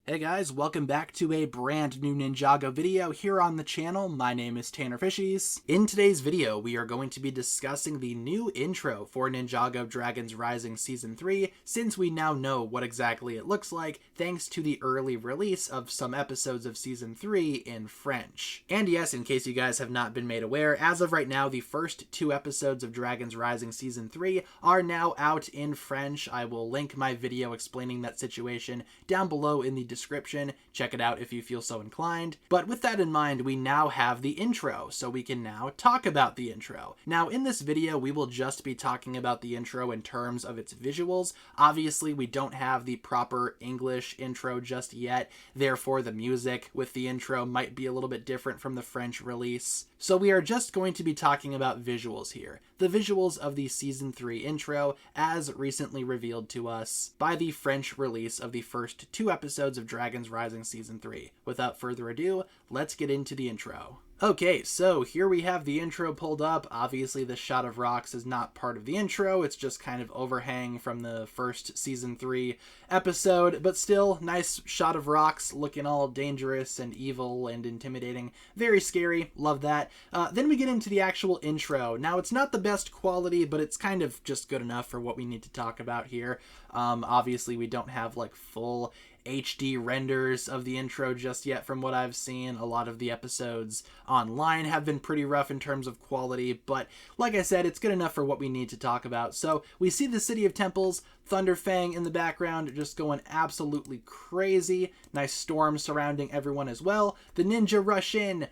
Hey guys, welcome back to a brand new Ninjago video here on the channel. My name is TannerFishies. In today's video, we are going to be discussing the new intro for Ninjago Dragons Rising Season 3, since we now know what exactly it looks like, thanks to the early release of some episodes of Season 3 in French. And yes, in case you guys have not been made aware, as of right now, the first 2 episodes of Dragons Rising Season 3 are now out in French. I will link my video explaining that situation down below in the description. Check it out if you feel so inclined. But with that in mind, we now have the intro, so we can now talk about the intro. Now, in this video, we will just be talking about the intro in terms of its visuals. Obviously, we don't have the proper English intro just yet, therefore the music with the intro might be a little bit different from the French release. So we are just going to be talking about visuals here. The visuals of the Season 3 intro, as recently revealed to us by the French release of the first 2 episodes of Dragons Rising Season 3. Without further ado, let's get into the intro. Okay, so here we have the intro pulled up. Obviously, the shot of rocks is not part of the intro. It's just kind of overhang from the first Season 3 episode, but still, nice shot of rocks looking all dangerous and evil and intimidating. Very scary. Love that. Then we get into the actual intro. Now, it's not the best quality, but it's kind of just good enough for what we need to talk about here. Obviously, we don't have like full HD renders of the intro just yet from what I've seen. A lot of the episodes online have been pretty rough in terms of quality, but like I said, it's good enough for what we need to talk about. So we see the City of Temples, Thunderfang in the background just going absolutely crazy. Nice storm surrounding everyone as well. The ninja rush in.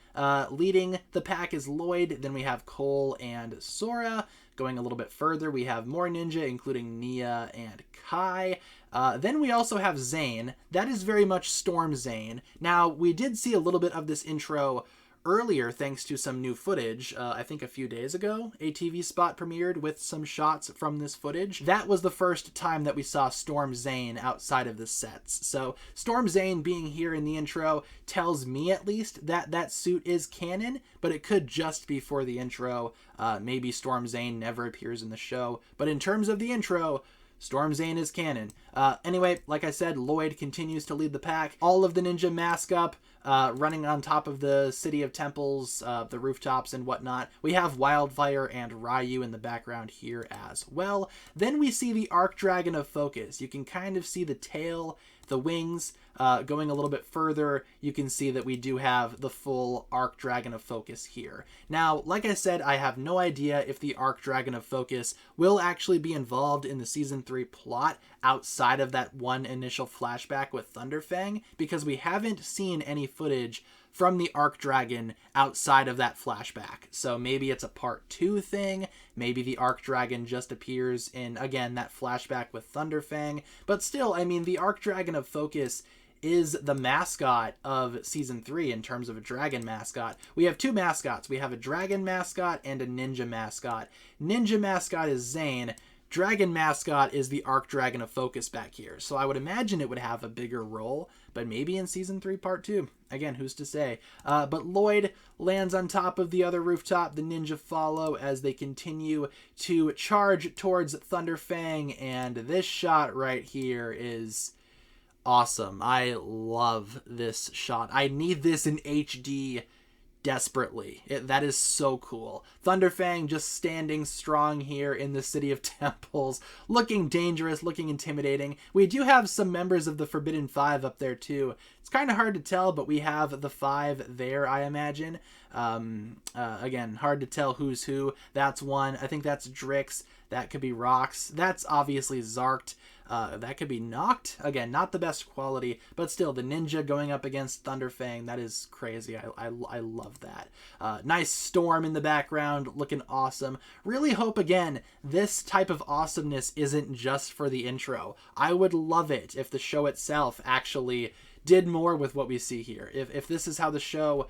Leading the pack is Lloyd. Then we have Cole and Sora. Going a little bit further, we have more ninja, including Nia and Kai. Then we also have Zane. That is very much Storm Zane. Now, we did see a little bit of this intro earlier thanks to some new footage. I think a few days ago, a TV spot premiered with some shots from this footage. That was the first time that we saw Storm Zane outside of the sets. So Storm Zane being here in the intro tells me at least that that suit is canon, but it could just be for the intro. Maybe Storm Zane never appears in the show, but in terms of the intro, Storm Zane is canon. Anyway, like I said, Lloyd continues to lead the pack. All of the ninja mask up, running on top of the City of Temples, the rooftops and whatnot. We have Wildfire and Ryu in the background here as well. Then we see the Arc Dragon of Focus. You can kind of see the tail, the wings. Going a little bit further, you can see that we do have the full Arc Dragon of Focus here. Now, like I said, I have no idea if the Arc Dragon of Focus will actually be involved in the Season 3 plot outside of that one initial flashback with Thunderfang, because we haven't seen any footage from the Arc Dragon outside of that flashback. So maybe it's a part 2 thing. Maybe the Arc Dragon just appears in, again, that flashback with Thunderfang. But still, I mean, the Arc Dragon of Focus is the mascot of Season 3 in terms of a dragon mascot. We have 2 mascots. We have a dragon mascot and a ninja mascot. Ninja mascot is Zane. Dragon mascot is the Arc Dragon of Focus back here. So I would imagine it would have a bigger role, but maybe in Season 3 Part 2. Again, who's to say? But Lloyd lands on top of the other rooftop. The ninja follow as they continue to charge towards Thunderfang, and this shot right here is awesome. I love this shot. I need this in HD desperately. That is so cool. Thunderfang just standing strong here in the City of Temples, looking dangerous, looking intimidating. We do have some members of the Forbidden Five up there too. It's kind of hard to tell, but we have the 5 there, I imagine. Again, hard to tell who's who. That's one. I think that's Drix. That could be Rox. That's obviously Zarked. That could be Knocked. Again, not the best quality, but still, the ninja going up against Thunderfang, that is crazy. I love that. Nice storm in the background, looking awesome. Really hope, again, this type of awesomeness isn't just for the intro. I would love it if the show itself actually did more with what we see here. If this is how the show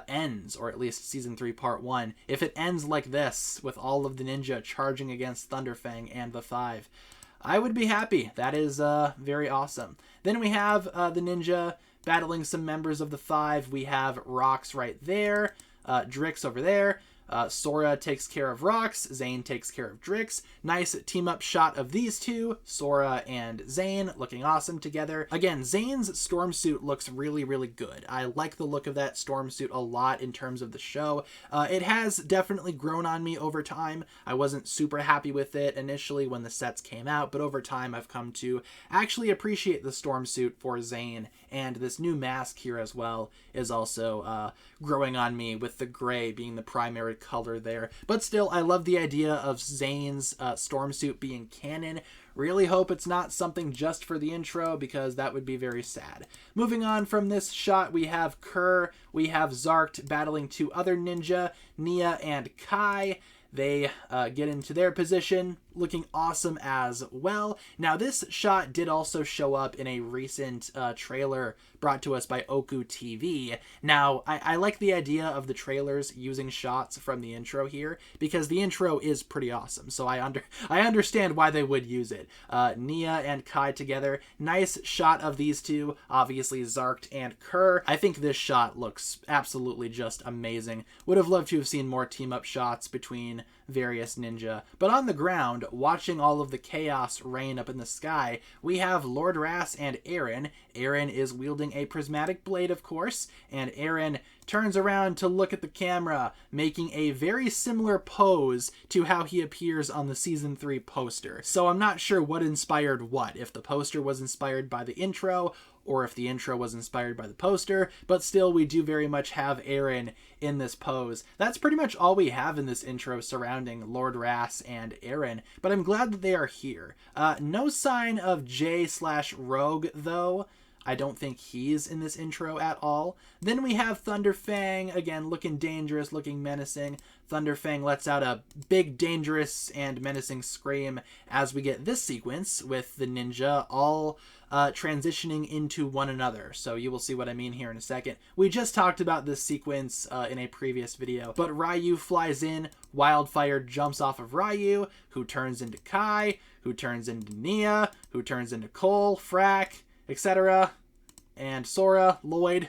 ends, or at least Season 3 Part 1, if it ends like this, with all of the ninja charging against Thunderfang and the 5, I would be happy. That is very awesome. Then we have the ninja battling some members of the 5. We have Rox right there, Drix over there. Sora takes care of rocks, Zane takes care of Drix. Nice team-up shot of these two, Sora and Zane, looking awesome together. Again, Zane's storm suit looks really, really good. I like the look of that storm suit a lot in terms of the show. It has definitely grown on me over time. I wasn't super happy with it initially when the sets came out, but over time I've come to actually appreciate the storm suit for Zane, and this new mask here as well is also growing on me, with the gray being the primary color there. But still, I love the idea of Zane's storm suit being canon. Really hope it's not something just for the intro, because that would be very sad. Moving on from this shot, we have Kerr, we have Zarkt battling two other ninja, Nia and Kai. They get into their position, looking awesome as well. Now, this shot did also show up in a recent trailer brought to us by Oku TV. Now, I like the idea of the trailers using shots from the intro here, because the intro is pretty awesome, so I understand why they would use it. Nia and Kai together, nice shot of these two, obviously Zarkt and Kerr. I think this shot looks absolutely just amazing. Would have loved to have seen more team-up shots between various ninja. But on the ground, watching all of the chaos reign up in the sky, we have Lord Ras and Aaron. Aaron is wielding a prismatic blade, of course, and Aaron turns around to look at the camera, making a very similar pose to how he appears on the Season 3 poster. So I'm not sure what inspired what, if the poster was inspired by the intro, or if the intro was inspired by the poster, but still, we do very much have Aaron in this pose. That's pretty much all we have in this intro surrounding Lord Ras and Aaron, but I'm glad that they are here. No sign of J/Rogue, though. I don't think he's in this intro at all. Then we have Thunderfang, again, looking dangerous, looking menacing. Thunderfang lets out a big, dangerous, and menacing scream as we get this sequence with the ninja all transitioning into one another. So you will see what I mean here in a second. We just talked about this sequence in a previous video, but Ryu flies in, Wildfire jumps off of Ryu, who turns into Kai, who turns into Nia, who turns into Cole, Frack, etc., and Sora, Lloyd,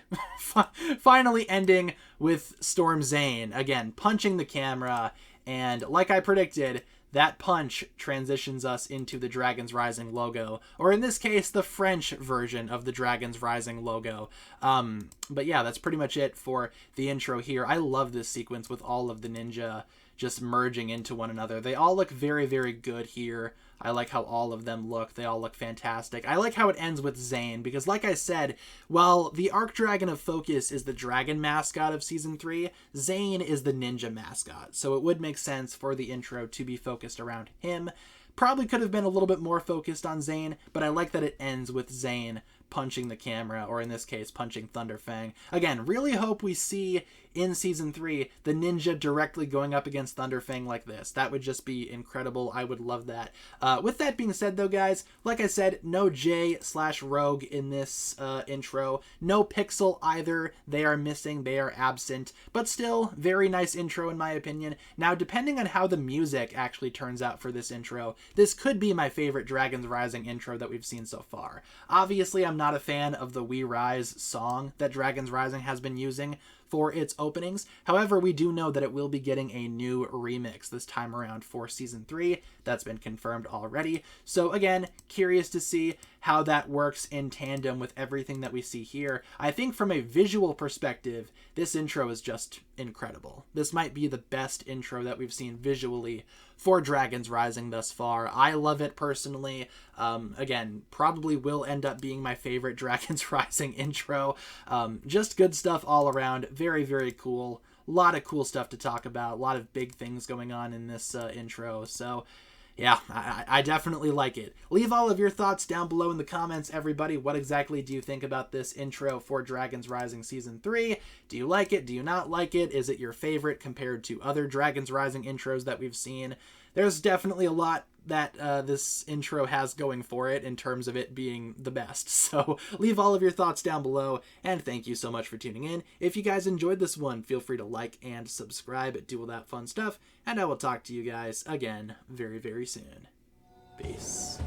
finally ending with Storm Zane, again, punching the camera, and like I predicted, that punch transitions us into the Dragon's Rising logo, or in this case, the French version of the Dragon's Rising logo. But yeah, that's pretty much it for the intro here. I love this sequence with all of the ninja just merging into one another. They all look very, very good here. I like how all of them look. They all look fantastic. I like how it ends with Zane, because like I said, while the Arc Dragon of Focus is the dragon mascot of Season 3, Zane is the ninja mascot. So it would make sense for the intro to be focused around him. Probably could have been a little bit more focused on Zane, but I like that it ends with Zane punching the camera, or in this case, punching Thunderfang. Again, really hope we see in Season 3 the ninja directly going up against Thunderfang like this. That would just be incredible. I would love that. With that being said, though, guys, like I said, no J/Rogue in this intro. No Pixel either. They are missing. They are absent. But still, very nice intro in my opinion. Now, depending on how the music actually turns out for this intro, this could be my favorite Dragon's Rising intro that we've seen so far. Obviously, I'm not a fan of the We Rise song that Dragon's Rising has been using for its openings. However, we do know that it will be getting a new remix this time around for Season 3. That's been confirmed already. So again, curious to see how that works in tandem with everything that we see here. I think from a visual perspective, this intro is just incredible. This might be the best intro that we've seen visually for Dragon's Rising thus far. I love it personally. Again, probably will end up being my favorite Dragon's Rising intro. Just good stuff all around. Very, very cool. A lot of cool stuff to talk about. A lot of big things going on in this intro. So yeah, I definitely like it. Leave all of your thoughts down below in the comments, everybody. What exactly do you think about this intro for Dragon's Rising Season 3? Do you like it? Do you not like it? Is it your favorite compared to other Dragon's Rising intros that we've seen? There's definitely a lot that this intro has going for it in terms of it being the best. So leave all of your thoughts down below, and thank you so much for tuning in. If you guys enjoyed this one, feel free to like and subscribe, do all that fun stuff, and I will talk to you guys again very, very soon. Peace.